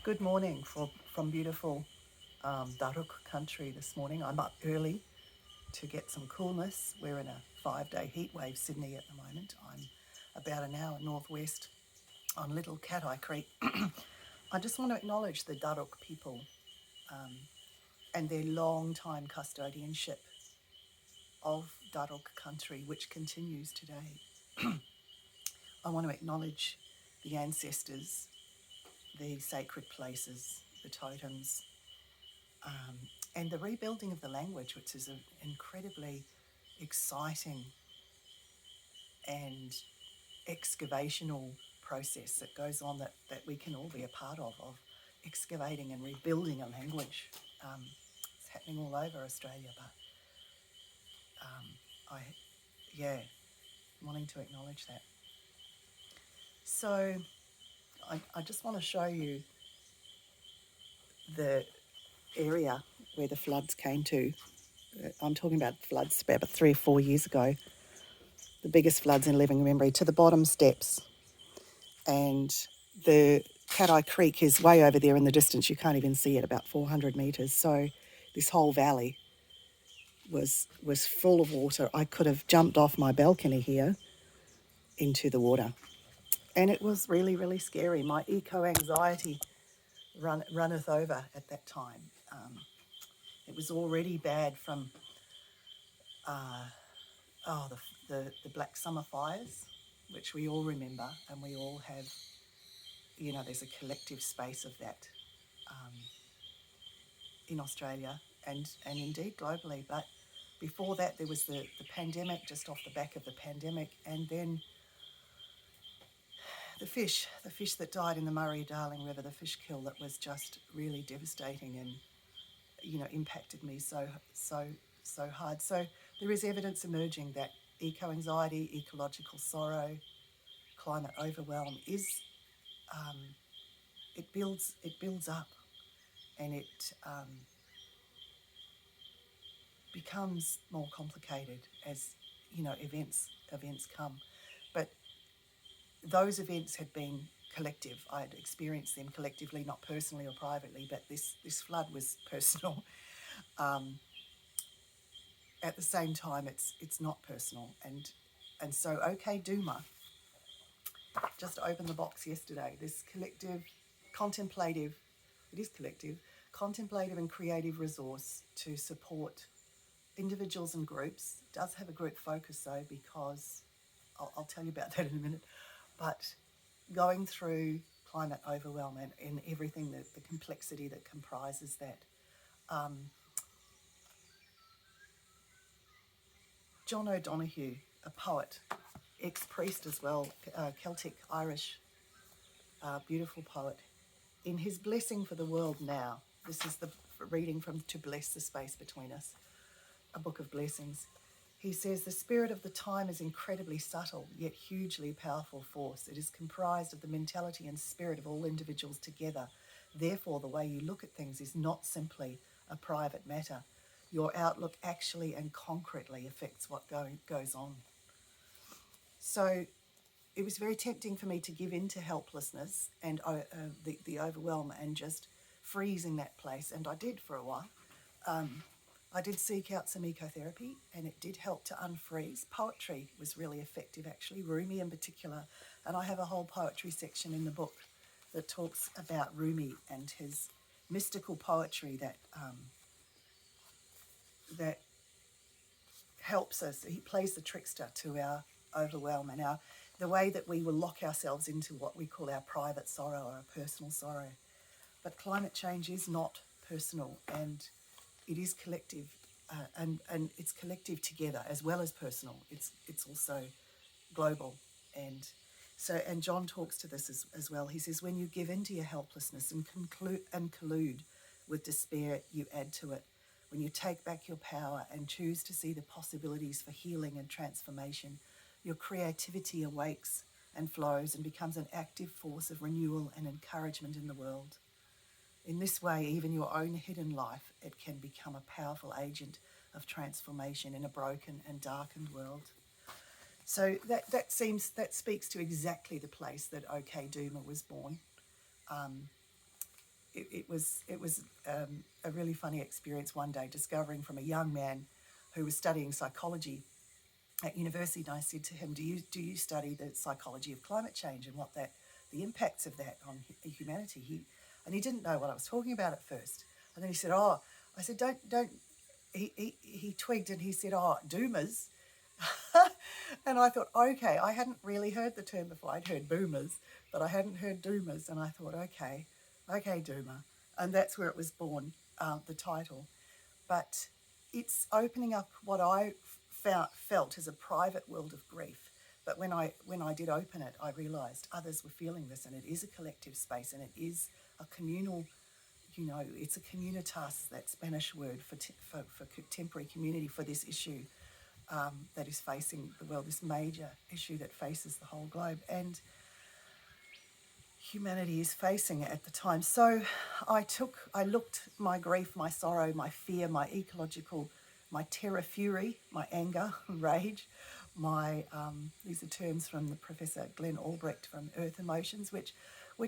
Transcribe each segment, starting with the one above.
Good morning from beautiful Daruk country this morning. I'm up early to get some coolness. We're in a 5-day heat wave, Sydney at the moment. I'm about an hour northwest on Little Cat Eye Creek. I just want to acknowledge the Daruk people and their long time custodianship of Daruk country, which continues today. I want to acknowledge the ancestors, the sacred places, the totems, and the rebuilding of the language, which is an incredibly exciting and excavational process that goes on that we can all be a part of excavating and rebuilding a language. It's happening all over Australia, but I, yeah, wanting to acknowledge that. So I just want to show you the area where the floods came to. I'm talking about floods about 3 or 4 years ago, the biggest floods in living memory, to the bottom steps. And the Cat Eye Creek is way over there in the distance. You can't even see it, about 400 metres. So this whole valley was full of water. I could have jumped off my balcony here into the water. And it was really, really scary. My eco-anxiety runneth over at that time. It was already bad from the Black Summer fires, which we all remember, and we all have, there's a collective space of that in Australia and indeed globally. But before that, there was the pandemic, just off the back of the pandemic, and then the fish that died in the Murray-Darling River, the fish kill that was just really devastating and, impacted me so hard. So there is evidence emerging that eco-anxiety, ecological sorrow, climate overwhelm is it builds up, and it becomes more complicated as events come. But those events had been collective. I had experienced them collectively, not personally or privately, but this flood was personal. At the same time, it's not personal, and so OK Duma just opened the box yesterday. This collective, contemplative, it is collective, contemplative and creative resource to support individuals and groups. It does have a group focus though, because I'll tell you about that in a minute. But going through climate overwhelm and everything, the complexity that comprises that. John O'Donoghue, a poet, ex-priest as well, Celtic, Irish, beautiful poet. In his Blessing for the World Now, this is the reading from To Bless the Space Between Us, a book of blessings. He says, the spirit of the time is incredibly subtle, yet hugely powerful force. It is comprised of the mentality and spirit of all individuals together. Therefore, the way you look at things is not simply a private matter. Your outlook actually and concretely affects what goes on. So it was very tempting for me to give in to helplessness and the overwhelm and just freeze in that place. And I did for a while. I did seek out some ecotherapy, and it did help to unfreeze. Poetry was really effective, actually, Rumi in particular. And I have a whole poetry section in the book that talks about Rumi and his mystical poetry that helps us. He plays the trickster to our overwhelm and the way that we will lock ourselves into what we call our private sorrow or our personal sorrow. But climate change is not personal, and it is collective, and it's collective together as well as personal. It's also global, and John talks to this as well. He says, when you give in to your helplessness and collude with despair, you add to it. When you take back your power and choose to see the possibilities for healing and transformation, your creativity awakes and flows and becomes an active force of renewal and encouragement in the world. In this way, even your own hidden life, it can become a powerful agent of transformation in a broken and darkened world. So that speaks to exactly the place that OK Duma was born. it was a really funny experience one day, discovering from a young man who was studying psychology at university, and I said to him, "Do you study the psychology of climate change and what the impacts of that on humanity?" And he didn't know what I was talking about at first, and then he said, "Oh," I said, "Don't." He twigged and he said, "Oh, doomers." And I thought, okay, I hadn't really heard the term before. I'd heard boomers, but I hadn't heard doomers. And I thought, okay, doomer. And that's where it was born, the title. But it's opening up what I felt as a private world of grief. But when I did open it, I realised others were feeling this, and it is a collective space, and it is a communal, it's a communitas, that Spanish word for contemporary community, for this issue that is facing the world, this major issue that faces the whole globe. And humanity is facing it at the time. So I looked my grief, my sorrow, my fear, my ecological, my terror, fury, my anger, rage, these are terms from the Professor Glenn Albrecht from Earth Emotions, which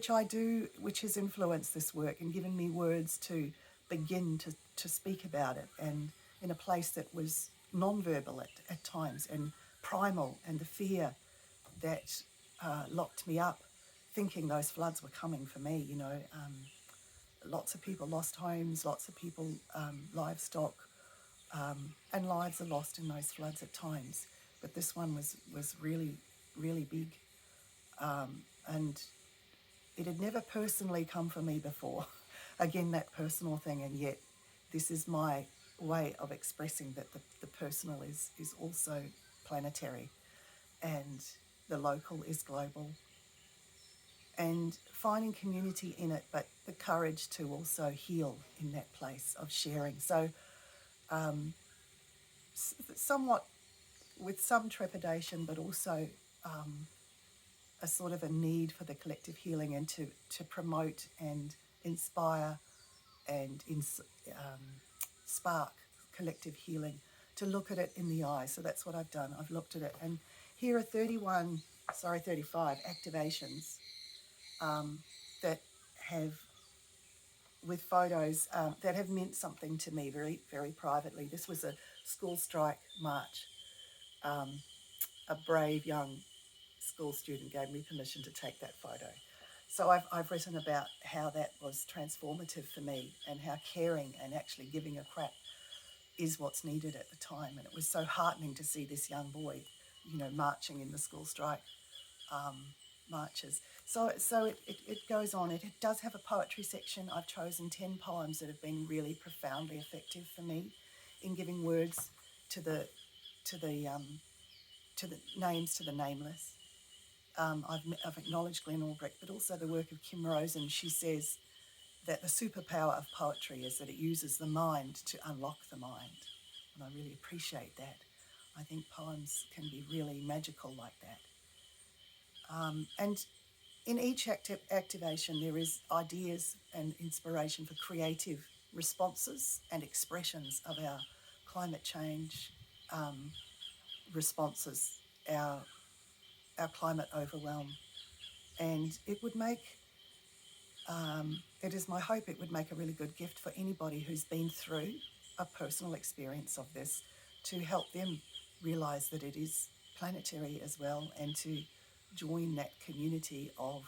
has influenced this work and given me words to begin to speak about it, and in a place that was non-verbal at times, and primal, and the fear that locked me up, thinking those floods were coming for me. Lots of people lost homes, lots of people, livestock, and lives are lost in those floods at times. But this one was really, really big, and it had never personally come for me before. Again, that personal thing, and yet this is my way of expressing that the personal is also planetary, and the local is global, and finding community in it, but the courage to also heal in that place of sharing. So somewhat with some trepidation, but also a sort of a need for the collective healing, and to promote and inspire and spark collective healing, to look at it in the eye. So that's what I've done. I've looked at it, and here are 35 activations that have, with photos that have meant something to me very, very privately. This was a school strike march. A brave young school student gave me permission to take that photo. So I've written about how that was transformative for me, and how caring and actually giving a crap is what's needed at the time. And it was so heartening to see this young boy, marching in the school strike marches. So it goes on. It does have a poetry section. I've chosen 10 poems that have been really profoundly effective for me in giving words to the names, to the nameless. I've acknowledged Glenn Albrecht, but also the work of Kim Rosen. She says that the superpower of poetry is that it uses the mind to unlock the mind. And I really appreciate that. I think poems can be really magical like that. And in each activation, there is ideas and inspiration for creative responses and expressions of our climate change responses, our climate overwhelm. And it would make, it is my hope it would make a really good gift for anybody who's been through a personal experience of this, to help them realise that it is planetary as well, and to join that community of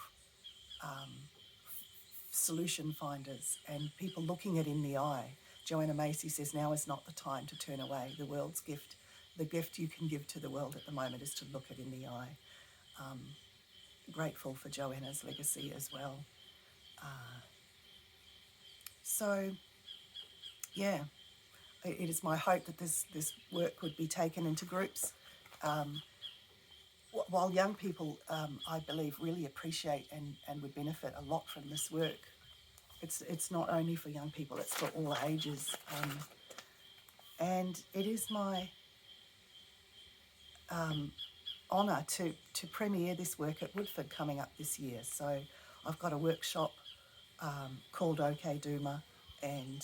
solution finders and people looking it in the eye. Joanna Macy says, now is not the time to turn away. The world's gift, the gift you can give to the world at the moment, is to look it in the eye. Grateful for Joanna's legacy as well. So, yeah, it is my hope that this work would be taken into groups. While young people, I believe, really appreciate and would benefit a lot from this work, it's not only for young people, it's for all ages. And it is my honour to premiere this work at Woodford coming up this year. So I've got a workshop called OK Duma, and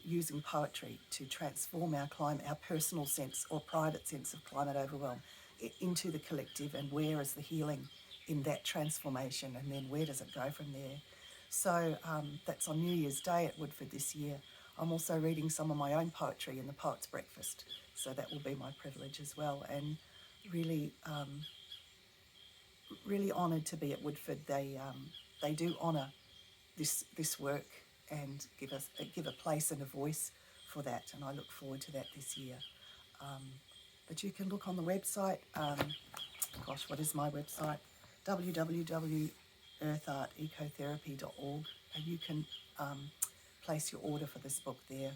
using poetry to transform our climate, our personal sense or private sense of climate overwhelm, into the collective, and where is the healing in that transformation, and then where does it go from there. So that's on New Year's Day at Woodford this year. I'm also reading some of my own poetry in the Poets' Breakfast, so that will be my privilege as well. And really, really honoured to be at Woodford. They do honour this work and give a place and a voice for that, and I look forward to that this year. But you can look on the website. Gosh, what is my website? www.earthartecotherapy.org, and you can place your order for this book there.